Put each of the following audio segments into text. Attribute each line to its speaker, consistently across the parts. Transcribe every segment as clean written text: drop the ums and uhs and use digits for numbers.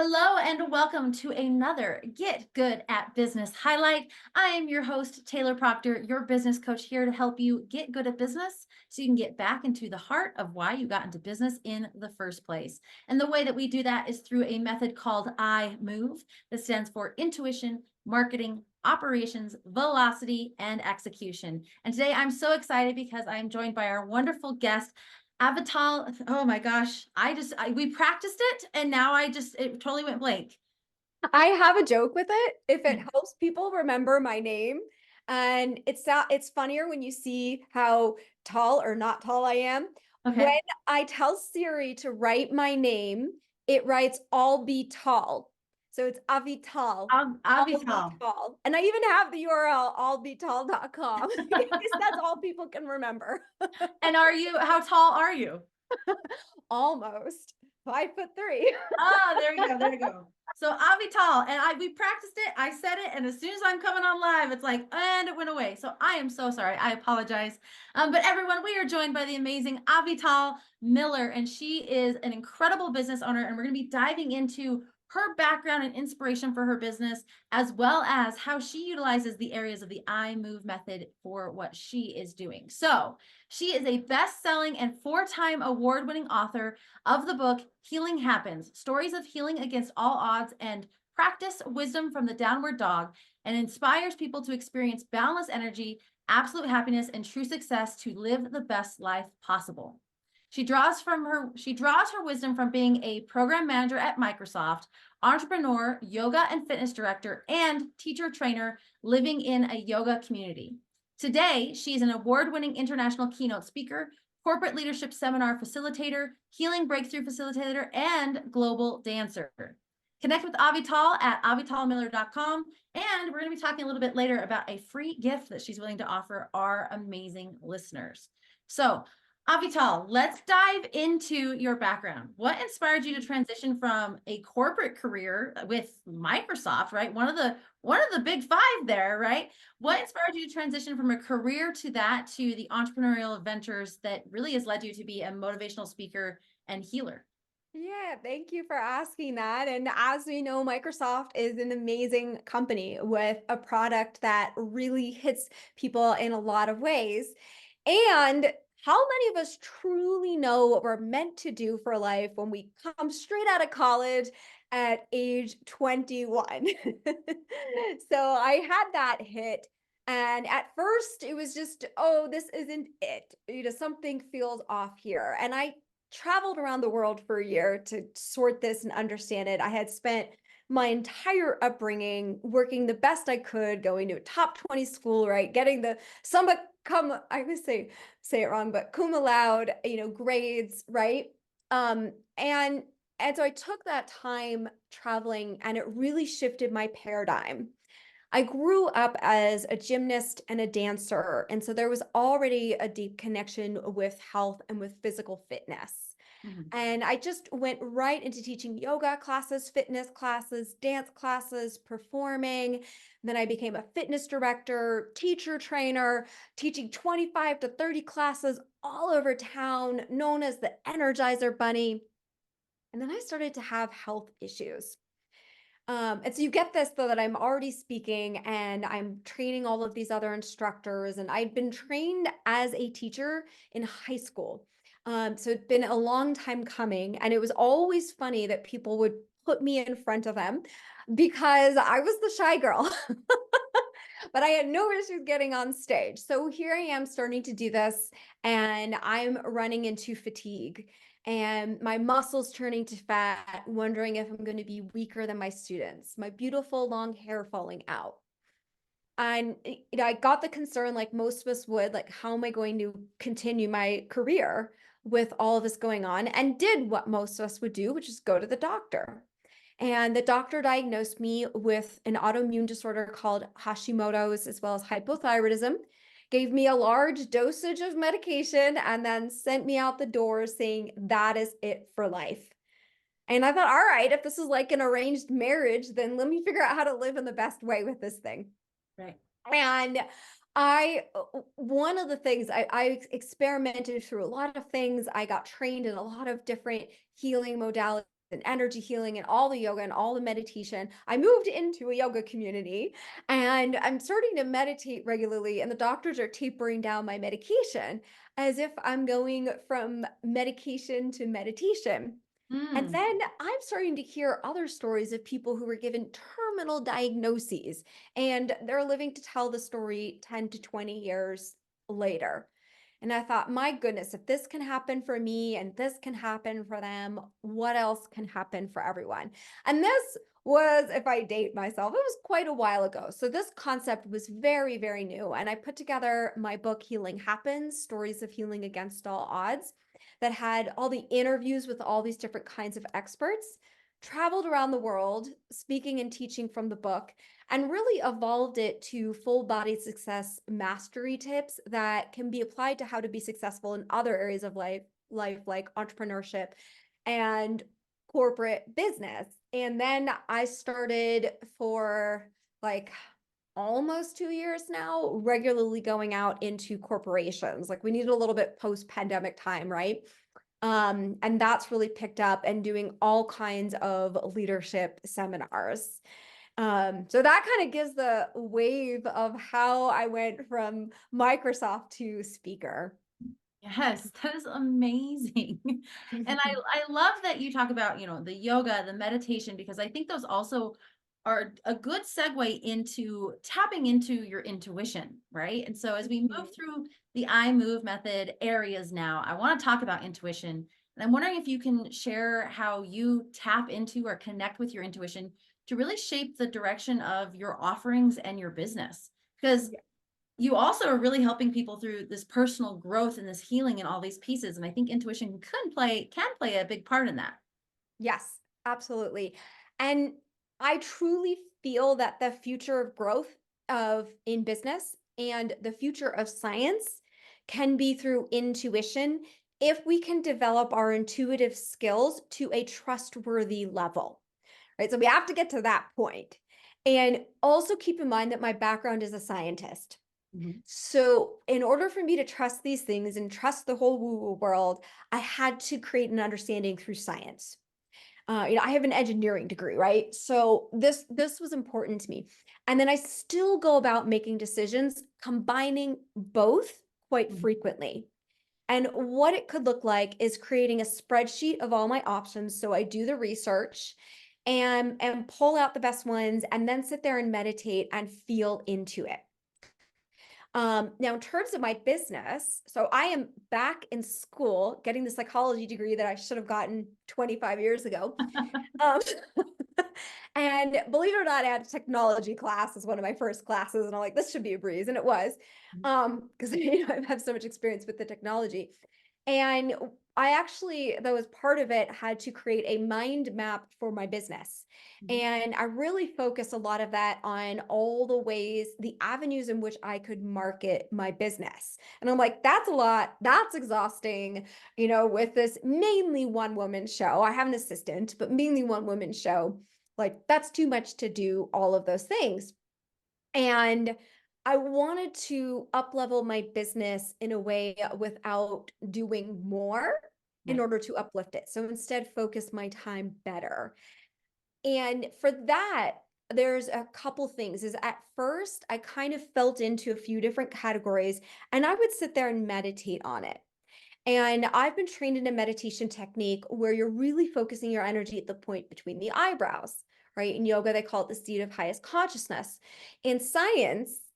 Speaker 1: Hello and welcome to another Get Good at Business highlight. I am your host, Taylor Proctor, your business coach here to help you get good at business so you can get back into the heart of why you got into business in the first place. And the way that we do that is through a method called I Move that stands for intuition, marketing, operations, velocity, and execution. And today I'm so excited because I'm joined by our wonderful guest, Avital, oh my gosh, we practiced it and now it totally went blank.
Speaker 2: I have a joke with it if it helps people remember my name. And it's funnier when you see how tall or not tall I am. When
Speaker 1: Okay.
Speaker 2: I tell Siri to write my name, it writes all be tall. So it's Avital, all be
Speaker 1: Avital.
Speaker 2: tall. And I even have the URL allbetall.com because that's all people can remember.
Speaker 1: And how tall are you?
Speaker 2: Almost 5'3".
Speaker 1: There we go. There we go. So Avital, and we practiced it. I said it, and as soon as I'm coming on live, it's like, and it went away. So I am so sorry. I apologize. But everyone, we are joined by the amazing Avital Miller, and she is an incredible business owner. And we're going to be diving into her background and inspiration for her business, as well as how she utilizes the areas of the I Move method for what she is doing. So she is a best-selling and four-time award-winning author of the book Healing Happens, Stories of Healing Against All Odds and Practice Wisdom from the Downward Dog, and inspires people to experience boundless energy, absolute happiness, and true success to live the best life possible. She draws her wisdom from being a program manager at Microsoft, entrepreneur, yoga and fitness director, and teacher trainer living in a yoga community. Today, she's an award-winning international keynote speaker, corporate leadership seminar facilitator, healing breakthrough facilitator, and global dancer. Connect with Avital at avitalmiller.com. And we're going to be talking a little bit later about a free gift that she's willing to offer our amazing listeners. So, Avital, let's dive into your background. What inspired you to transition from a corporate career with Microsoft, right? One of the big five there, right? What inspired you to transition from a career to the entrepreneurial ventures that really has led you to be a motivational speaker and healer?
Speaker 2: Yeah, thank you for asking that. And as we know, Microsoft is an amazing company with a product that really hits people in a lot of ways. And how many of us truly know what we're meant to do for life when we come straight out of college at age 21? So I had that hit. And at first, it was just, oh, this isn't it. Something feels off here. And I traveled around the world for a year to sort this and understand it. I had spent my entire upbringing working the best I could, going to a top 20 school, right? Getting the summa cum, I would say it wrong, but cum laude, grades, right? And so I took that time traveling and it really shifted my paradigm. I grew up as a gymnast and a dancer, and so there was already a deep connection with health and with physical fitness.
Speaker 1: Mhm.
Speaker 2: And I just went right into teaching yoga classes, fitness classes, dance classes, performing. Then I became a fitness director, teacher trainer, teaching 25 to 30 classes all over town, known as the Energizer Bunny. And then I started to have health issues. And so you get this though that I'm already speaking and I'm training all of these other instructors, and I'd been trained as a teacher in high school. So it'd been a long time coming, and it was always funny that people would put me in front of them because I was the shy girl. But I had no issues getting on stage. So here I am starting to do this, and I'm running into fatigue and my muscles turning to fat, wondering if I'm going to be weaker than my students, my beautiful long hair falling out. And I got the concern, like most of us would, like, how am I going to continue my career with all of this going on? And did what most of us would do, which is go to the doctor. And the doctor diagnosed me with an autoimmune disorder called Hashimoto's, as well as hypothyroidism, gave me a large dosage of medication, and then sent me out the door saying, that is it for life. And I thought, all right, if this is like an arranged marriage, then let me figure out how to live in the best way with this thing.
Speaker 1: Right.
Speaker 2: And one of the things I experimented through a lot of things. I got trained in a lot of different healing modalities. and energy healing and all the yoga and all the meditation, I moved into a yoga community and I'm starting to meditate regularly. And the doctors are tapering down my medication as if I'm going from medication to meditation. And
Speaker 1: Mm.
Speaker 2: then I'm starting to hear other stories of people who were given terminal diagnoses and they're living to tell the story 10 to 20 years later. And I thought, my goodness, if this can happen for me and this can happen for them, what else can happen for everyone? And this was, if I date myself, it was quite a while ago. So this concept was very, very new. And I put together my book, Healing Happens: Stories of Healing Against All Odds, that had all the interviews with all these different kinds of experts, traveled around the world, speaking and teaching from the book, and really evolved it to full body success mastery tips that can be applied to how to be successful in other areas of life like entrepreneurship and corporate business. And then I started for like almost 2 years now, regularly going out into corporations. Like we needed a little bit post-pandemic time, right? And that's really picked up and doing all kinds of leadership seminars. So that kind of gives the wave of how I went from Microsoft to speaker.
Speaker 1: Yes, that is amazing. And I love that you talk about, the yoga, the meditation, because I think those also are a good segue into tapping into your intuition, right? And so as we move
Speaker 2: Mhm.
Speaker 1: through the I move method areas now, I want to talk about intuition. And I'm wondering if you can share how you tap into or connect with your intuition to really shape the direction of your offerings and your business. Because
Speaker 2: Yeah.
Speaker 1: you also are really helping people through this personal growth and this healing and all these pieces. And I think intuition can play a big part in that.
Speaker 2: Yes, absolutely. And I truly feel that the future of growth of in business and the future of science can be through intuition if we can develop our intuitive skills to a trustworthy level. Right? So we have to get to that point. And also keep in mind that my background is a scientist.
Speaker 1: Mhm.
Speaker 2: So, in order for me to trust these things and trust the whole woo-woo world, I had to create an understanding through science. I have an engineering degree, right? So this was important to me. And then I still go about making decisions combining both quite
Speaker 1: Mhm.
Speaker 2: frequently. And what it could look like is creating a spreadsheet of all my options. So I do the research and pull out the best ones and then sit there and meditate and feel into it. Now, in terms of my business, so I am back in school getting the psychology degree that I should have gotten 25 years ago. Um, and believe it or not, I had a technology class as one of my first classes, and I'm like, this should be a breeze, and it was, because I have so much experience with the technology. And I actually, though, as part of it, had to create a mind map for my business.
Speaker 1: Mhm.
Speaker 2: And I really focus a lot of that on all the ways, the avenues in which I could market my business. And I'm like, that's a lot. That's exhausting, with this mainly one woman show. I have an assistant, but mainly one woman show. Like, that's too much to do all of those things. And I wanted to up level my business in a way without doing more in
Speaker 1: Right.
Speaker 2: order to uplift it. So instead, focus my time better. And for that, there's a couple things. Is at first, I kind of felt into a few different categories and I would sit there and meditate on it. And I've been trained in a meditation technique where you're really focusing your energy at the point between the eyebrows, right? In yoga, they call it the seat of highest consciousness. In science,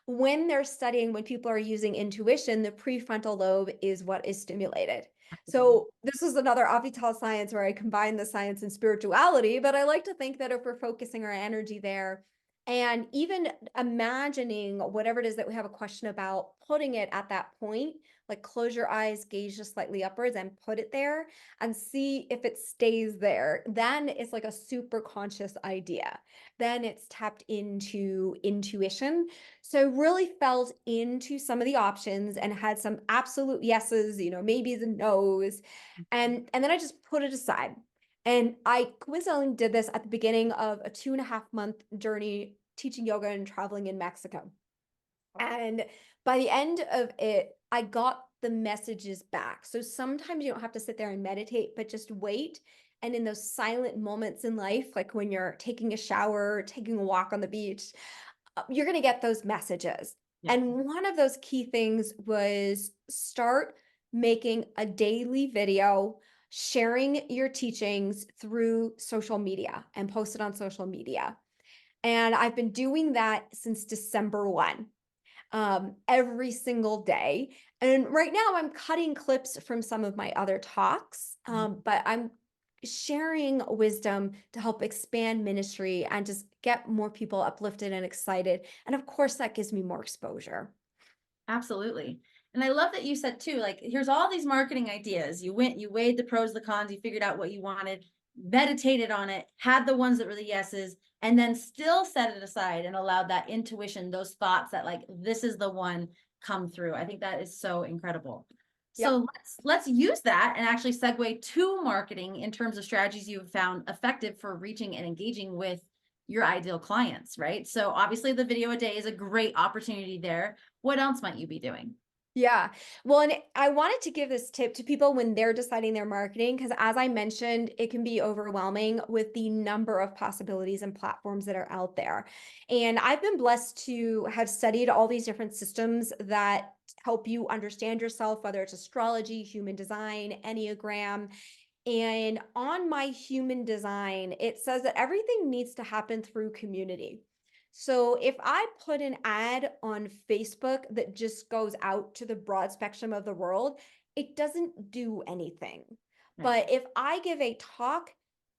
Speaker 2: when they're studying when people are using intuition, the prefrontal lobe is what is stimulated.
Speaker 1: Absolutely.
Speaker 2: So this is another Avital science where I combine the science and spirituality, but I like to think that if we're focusing our energy there and even imagining whatever it is that we have a question about, putting it at that point, like close your eyes, gaze just slightly upwards and put it there and see if it stays there. Then it's like a super conscious idea. Then it's tapped into intuition. So really felt into some of the options and had some absolute yeses, maybes and nos. And then I just put it aside. And I coincidentally did this at the beginning of a 2.5 month journey teaching yoga and traveling in Mexico. And by the end of it, I got the messages back. So sometimes you don't have to sit there and meditate, but just wait And in those silent moments in life, like when you're taking a shower, taking a walk on the beach, you're going to get those messages.
Speaker 1: Yeah.
Speaker 2: And one of those key things was start making a daily video, sharing your teachings through social media and post it on social media. And I've been doing that since December 1, every single day. And right now I'm cutting clips from some of my other talks, but I'm sharing wisdom to help expand ministry and just get more people uplifted and excited. And of course, that gives me more exposure.
Speaker 1: Absolutely. And I love that you said too, like, here's all these marketing ideas. You went, you weighed the pros, the cons, you figured out what you wanted, meditated on it, had the ones that were the yeses, and then still set it aside and allowed that intuition, those thoughts that like, this is the one come through. I think that is so incredible. So
Speaker 2: Yep.
Speaker 1: let's use that and actually segue to marketing in terms of strategies you've found effective for reaching and engaging with your ideal clients, right? So obviously the video a day is a great opportunity there. What else might you be doing?
Speaker 2: Yeah. Well, and I wanted to give this tip to people when they're deciding their marketing, because as I mentioned, it can be overwhelming with the number of possibilities and platforms that are out there. And I've been blessed to have studied all these different systems that help you understand yourself, whether it's astrology, human design, Enneagram. And on my human design, it says that everything needs to happen through community. So if I put an ad on Facebook that just goes out to the broad spectrum of the world, it doesn't do anything.
Speaker 1: Right.
Speaker 2: But if I give a talk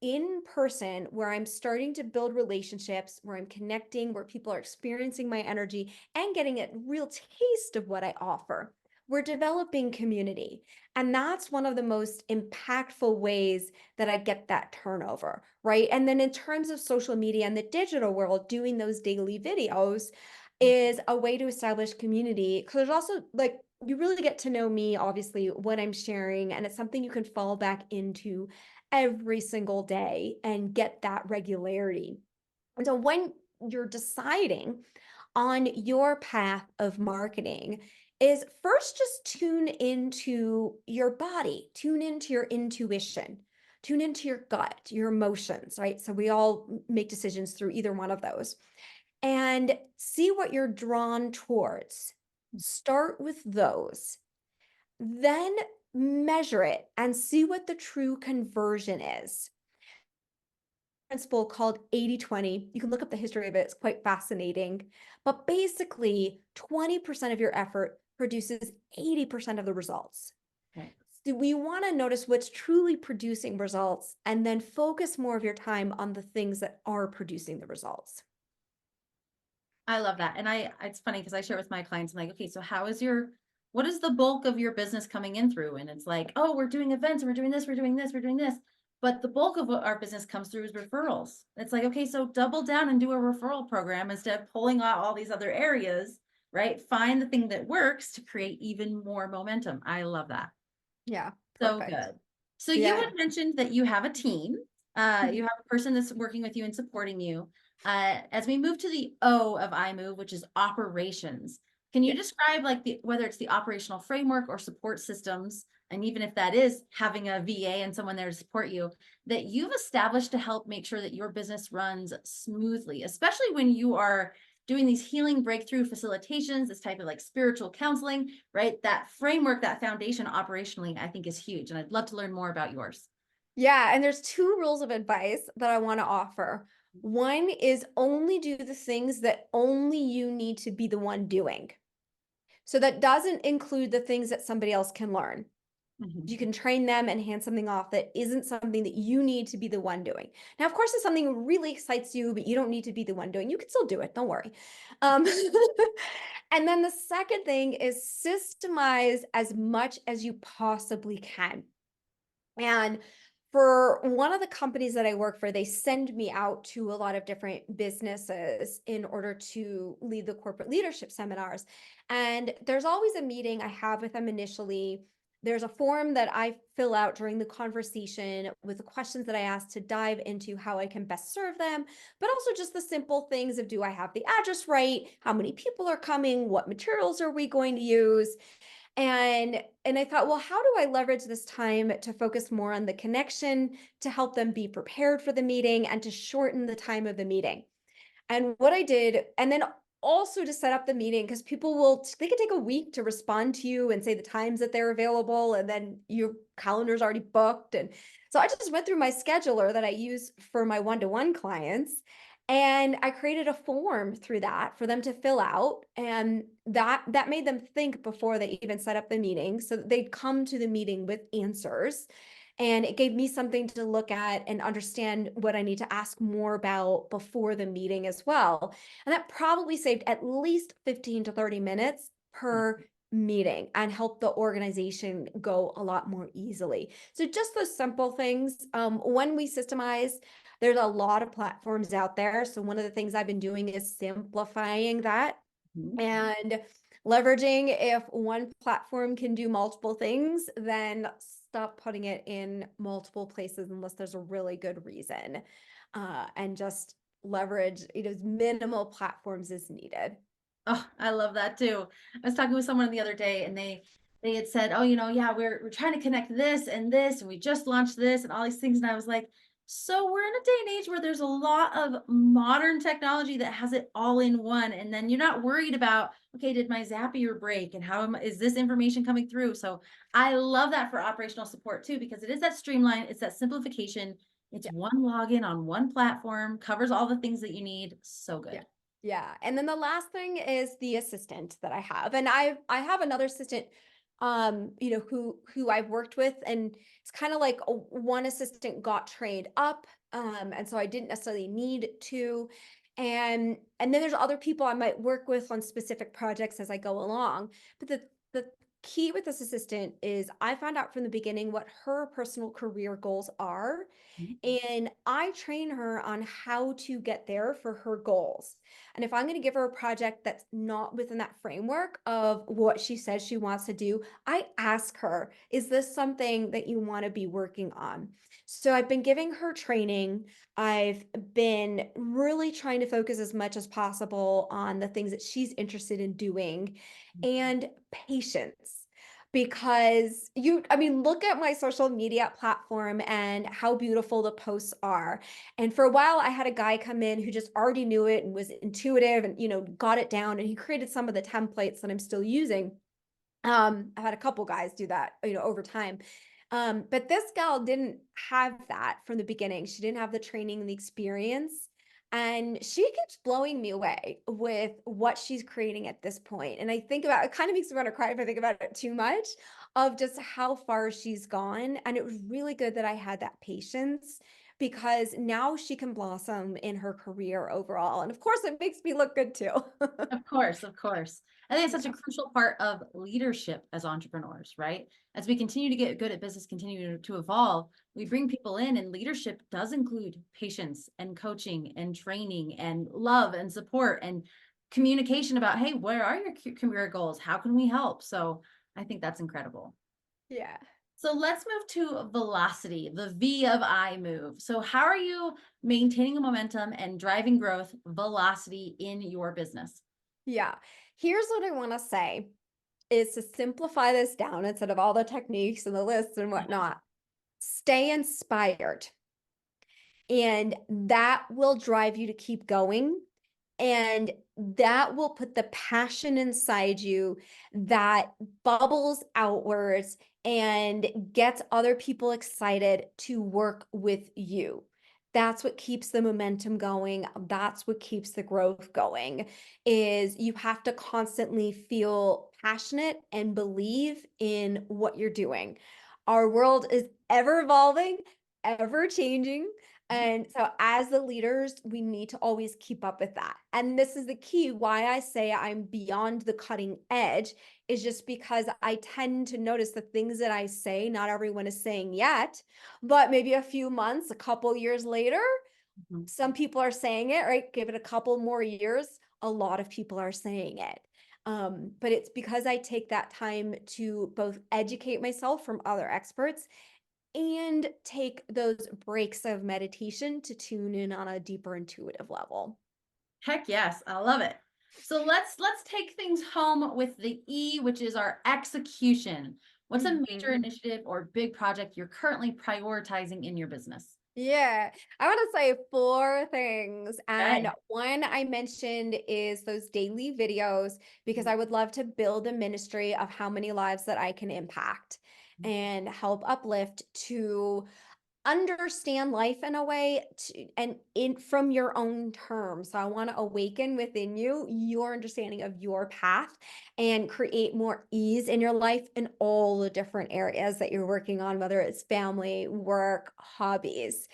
Speaker 2: in person where I'm starting to build relationships, where I'm connecting, where people are experiencing my energy and getting a real taste of what I offer, we're developing community. And that's one of the most impactful ways that I get that turnover, right? And then in terms of social media and the digital world, doing those daily videos is a way to establish community. Because there's also like, you really get to know me, obviously, what I'm sharing, and it's something you can fall back into every single day and get that regularity. And so when you're deciding on your path of marketing, is first just tune into your body, tune into your intuition, tune into your gut, your emotions, right? So we all make decisions through either one of those and see what you're drawn towards. Start with those, then measure it and see what the true conversion is. Principle called 80-20. You can look up the history of it. It's quite fascinating. But basically, 20% of your effort produces 80% of the results.
Speaker 1: Right.
Speaker 2: So we want to notice what's truly producing results and then focus more of your time on the things that are producing the results.
Speaker 1: I love that. And it's funny because I share with my clients, I'm like, okay, so what is the bulk of your business coming in through? And it's like, oh, we're doing events and we're doing this, we're doing this, we're doing this. But the bulk of what our business comes through is referrals. It's like, okay, so double down and do a referral program instead of pulling out all these other areas, right? Find the thing that works to create even more momentum. I love that.
Speaker 2: Yeah,
Speaker 1: So
Speaker 2: perfect.
Speaker 1: good. So you
Speaker 2: Yeah.
Speaker 1: had mentioned that you have a team. You have a person that's working with you and supporting you. As we move to the O of iMove, which is operations, can you
Speaker 2: Yeah.
Speaker 1: describe like whether it's the operational framework or support systems, and even if that is having a VA and someone there to support you, that you've established to help make sure that your business runs smoothly, especially when you are doing these healing breakthrough facilitations, this type of like spiritual counseling, right? That framework, that foundation operationally, I think is huge. And I'd love to learn more about yours.
Speaker 2: Yeah, and there's two rules of advice that I want to offer. One is only do the things that only you need to be the one doing. So that doesn't include the things that somebody else can learn.
Speaker 1: Mhm.
Speaker 2: You can train them and hand something off that isn't something that you need to be the one doing. Now, of course, if something really excites you, but you don't need to be the one doing, you can still do it. Don't worry. Um, and then the second thing is systemize as much as you possibly can. And for one of the companies that I work for, they send me out to a lot of different businesses in order to lead the corporate leadership seminars. And there's always a meeting I have with them initially. There's a form that I fill out during the conversation with the questions that I ask to dive into how I can best serve them, but also just the simple things of, do I have the address right? How many people are coming? What materials are we going to use? And I thought, well, how do I leverage this time to focus more on the connection, to help them be prepared for the meeting, and to shorten the time of the meeting? And what I did, and then also to set up the meeting, because they can take a week to respond to you and say the times that they're available, and then your calendar's already booked. And so I just went through my scheduler that I use for my one-to-one clients, and I created a form through that for them to fill out. And that made them think before they even set up the meeting, so that they'd come to the meeting with answers. And it gave me something to look at and understand what I need to ask more about before the meeting as well. And that probably saved at least 15 to 30 minutes per meeting and helped the organization go a lot more easily. So just those simple things. When we systemize, there's a lot of platforms out there. So one of the things I've been doing is simplifying that
Speaker 1: Mhm.
Speaker 2: and leveraging. If one platform can do multiple things, then stop putting it in multiple places unless there's a really good reason. And just leverage, as minimal platforms as needed.
Speaker 1: Oh, I love that too. I was talking with someone the other day and they had said, "Oh, yeah, we're trying to connect this and we just launched this and all these things." And I was like, "So we're in a day and age where there's a lot of modern technology that has it all in one, and then you're not worried about, okay, did my Zapier break and is this information coming through?" So I love that for operational support too, because it is that streamline, it's that simplification. It's
Speaker 2: Yeah.
Speaker 1: one login on one platform, covers all the things that you need. So
Speaker 2: Yeah.
Speaker 1: good.
Speaker 2: Yeah. And then the last thing is the assistant that I have. And I have another assistant who I've worked with, and it's kind of like one assistant got trained up, and so I didn't necessarily need to. And then there's other people I might work with on specific projects as I go along. But the key with this assistant is I found out from the beginning what her personal career goals are,
Speaker 1: Mhm.
Speaker 2: and I train her on how to get there for her goals. And if I'm going to give her a project that's not within that framework of what she says she wants to do, I ask her, is this something that you want to be working on? So I've been giving her training. I've been really trying to focus as much as possible on the things that she's interested in doing, and patience. Because I mean, look at my social media platform and how beautiful the posts are. And for a while, I had a guy come in who just already knew it and was intuitive and, got it down. And he created some of the templates that I'm still using. I've had a couple guys do that, over time. But this gal didn't have that from the beginning. She didn't have the training and the experience. And she keeps blowing me away with what she's creating at this point. And I think about it, kind of makes me want to cry if I think about it too much, of just how far she's gone. And it was really good that I had that patience, because now she can blossom in her career overall. And of course, it makes me look good too.
Speaker 1: Of course, of course. I think it's such a
Speaker 2: Yeah.
Speaker 1: crucial part of leadership as entrepreneurs, right? As we continue to get good at business, continue to evolve, we bring people in, and leadership does include patience and coaching and training and love and support and communication about, hey, where are your career goals? How can we help? So I think that's incredible.
Speaker 2: Yeah.
Speaker 1: So let's move to velocity, the V of I move. So how are you maintaining a momentum and driving growth velocity in your business?
Speaker 2: Yeah. Here's what I want to say is to simplify this down instead of all the techniques and the lists and whatnot. Stay inspired, and that will drive you to keep going. And that will put the passion inside you that bubbles outwards and gets other people excited to work with you. That's what keeps the momentum going. That's what keeps the growth going. Is you have to constantly feel passionate and believe in what you're doing. Our world is ever evolving, ever changing, and so as the leaders, we need to always keep up with that. And this is the key why I say I'm beyond the cutting edge, is just because I tend to notice the things that I say, not everyone is saying yet, but maybe a few months, a couple years later,
Speaker 1: Mhm.
Speaker 2: some people are saying it, right? Give it a couple more years, a lot of people are saying it. But it's because I take that time to both educate myself from other experts and take those breaks of meditation to tune in on a deeper intuitive level.
Speaker 1: Heck yes, I love it. So let's take things home with the E, which is our execution. What's a major
Speaker 2: Mhm.
Speaker 1: initiative or big project you're currently prioritizing in your business?
Speaker 2: Yeah, I want to say four things. And
Speaker 1: Okay.
Speaker 2: one I mentioned is those daily videos, because I would love to build a ministry of how many lives that I can impact and help uplift to understand life in a way and in from your own terms. So I want to awaken within you your understanding of your path and create more ease in your life in all the different areas that you're working on, whether it's family, work, hobbies,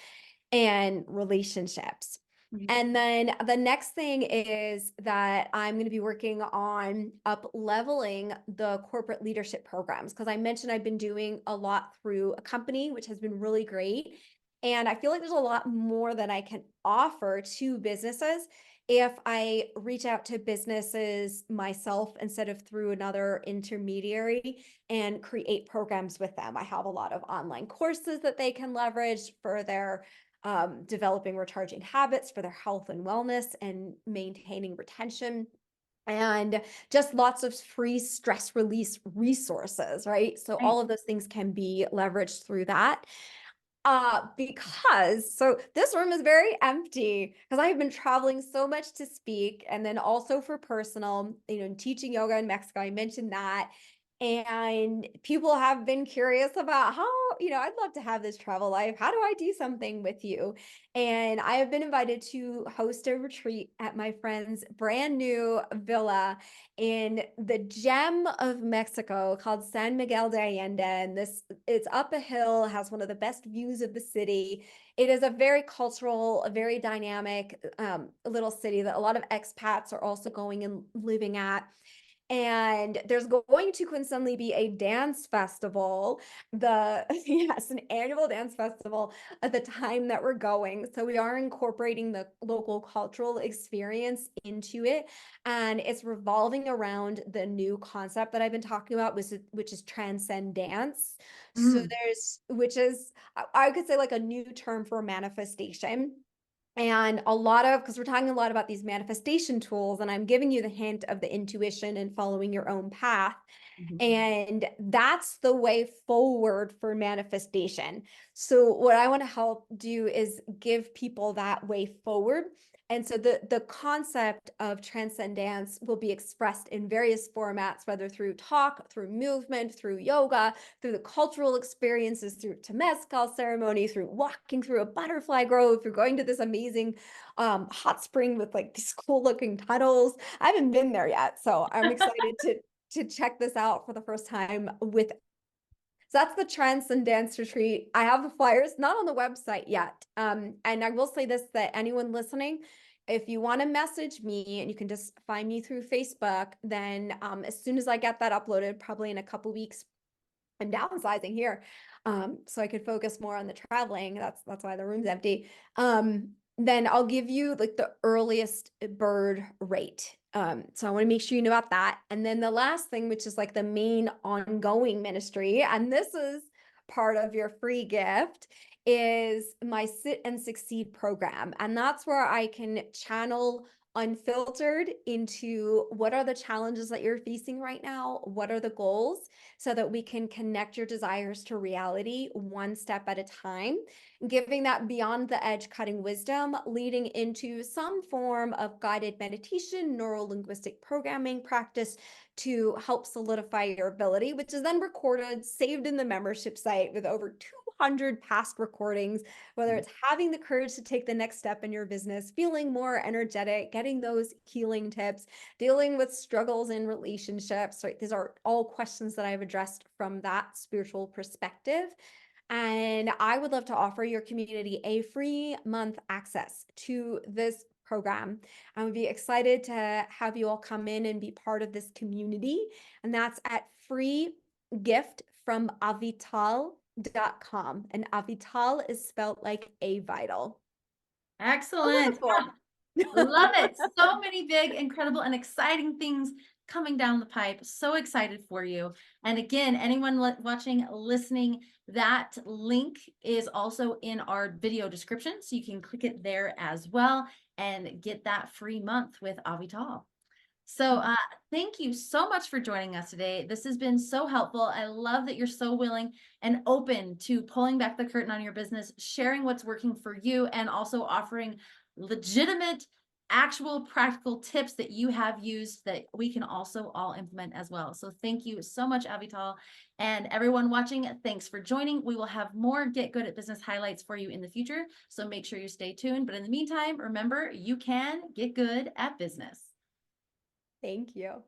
Speaker 2: and relationships.
Speaker 1: Mhm.
Speaker 2: And then the next thing is that I'm going to be working on up leveling the corporate leadership programs, because I mentioned I've been doing a lot through a company, which has been really great. And I feel like there's a lot more that I can offer to businesses if I reach out to businesses myself instead of through another intermediary and create programs with them. I have a lot of online courses that they can leverage for their developing recharging habits for their health and wellness and maintaining retention, and just lots of free stress release resources, right? So
Speaker 1: Right.
Speaker 2: all of those things can be leveraged through that. Because so this room is very empty because I have been traveling so much to speak, and then also for personal, teaching yoga in Mexico. I mentioned that. And people have been curious about how, I'd love to have this travel life. How do I do something with you? And I have been invited to host a retreat at my friend's brand new villa in the gem of Mexico called San Miguel de Allende. And it's up a hill, has one of the best views of the city. It is a very cultural, a very dynamic little city that a lot of expats are also going and living at. And there's going to coincidentally be a dance festival, yes, an annual dance festival at the time that we're going. So we are incorporating the local cultural experience into it. And it's revolving around the new concept that I've been talking about, which is transcend dance. So
Speaker 1: Mm.
Speaker 2: which is, I could say, like a new term for manifestation. And a lot of, because we're talking a lot about these manifestation tools, and I'm giving you the hint of the intuition and following your own path.
Speaker 1: Mhm.
Speaker 2: And that's the way forward for manifestation. So what I want to help do is give people that way forward. And so the concept of transcendence will be expressed in various formats, whether through talk, through movement, through yoga, through the cultural experiences, through Temazcal ceremony, through walking through a butterfly grove, through going to this amazing hot spring with like these cool looking tunnels. I haven't been there yet, so I'm excited to check this out for the first time with. So that's the Transcendence Retreat. I have the flyers, not on the website yet. And I will say this, that anyone listening, if you want to message me, and you can just find me through Facebook, then as soon as I get that uploaded, probably in a couple weeks, I'm downsizing here, so I could focus more on the traveling. That's why the room's empty. Then I'll give you like the earliest bird rate. So I want to make sure you know about that. And then the last thing, which is like the main ongoing ministry, and this is part of your free gift, is my Sit and Succeed program. And that's where I can channel unfiltered into what are the challenges that you're facing right now? What are the goals? So that we can connect your desires to reality one step at a time, giving that beyond the edge cutting wisdom, leading into some form of guided meditation, neuro linguistic programming practice to help solidify your ability, which is then recorded, saved in the membership site with over 200 past recordings, whether it's having the courage to take the next step in your business, feeling more energetic, getting those healing tips, dealing with struggles in relationships, right? These are all questions that I've addressed from that spiritual perspective. And I would love to offer your community a free month access to this program. I would be excited to have you all come in and be part of this community. And that's at freegiftfromavital.com. And Avital is spelled like Avital.
Speaker 1: Excellent.
Speaker 2: Wonderful.
Speaker 1: Love it. So many big, incredible, and exciting things coming down the pipe. So excited for you. And again, anyone watching, listening, that link is also in our video description. So you can click it there as well and get that free month with Avital. So, thank you so much for joining us today. This has been so helpful. I love that you're so willing and open to pulling back the curtain on your business, sharing what's working for you, and also offering legitimate, actual, practical tips that you have used that we can also all implement as well. So, thank you so much, Avital. And everyone watching, thanks for joining. We will have more Get Good at Business highlights for you in the future. So, make sure you stay tuned. But in the meantime, remember, you can get good at business.
Speaker 2: Thank you.